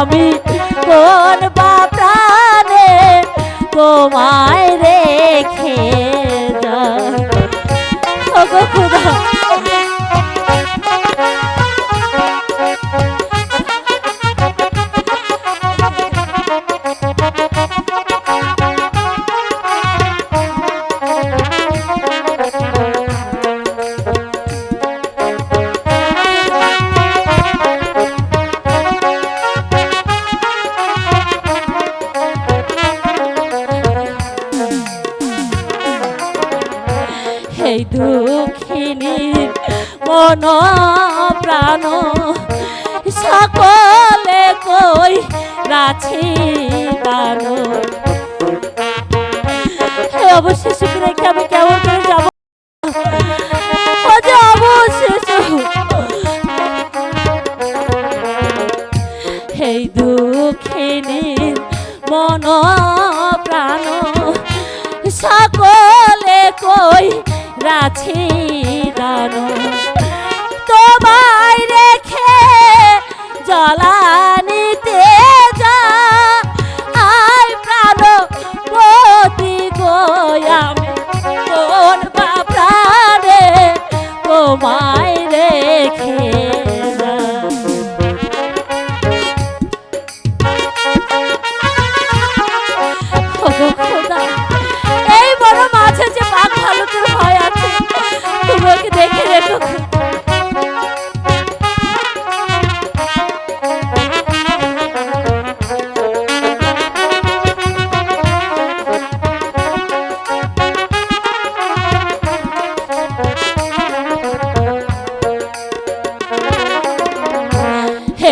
আমি কোন বা প্রাণে তোমায় রেখে যাই। ওগো খোদা এই দুঃখিনীর মন প্রাণ সকলে কই রাছি দান। অবশেষে রেখে আমি কেমন করে যাব, অবশেষে এই দুঃখিনীর মন প্রাণ সকলে কই রাছি দান। তোমায় রেখে জ্বালানিতে যা আয় প্রাণ পতি গো আমি কোন বা প্রাণে তোমায় রেখে খোদা এই বড় মাঝে যে বাঘ ভালুকের ভয় আছে, তুমি ওকে দেখে রেখো।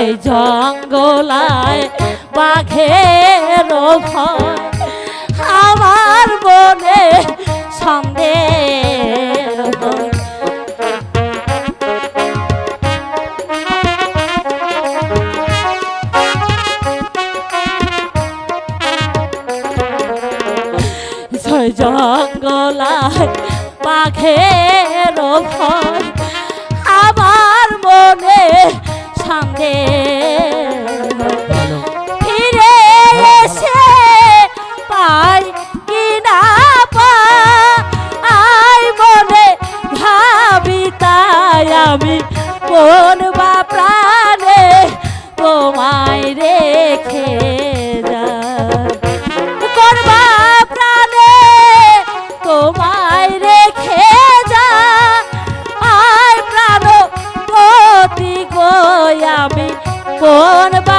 এই জঙ্গলায় বাঘের ভয় আমার মনে সন্দেহ। জঙ্গলায় বাঘের ভয় আমার মনে সন্দেহ। ফিরে এসে পাই কিনা পাই মনে ভাবি তাই আমি কোন বা প্রাণে তোমায় রেখে যাই। কোন বা প্রাণে তোমায় রেখে যাই প্রাণ পতি গো আমি কোন বা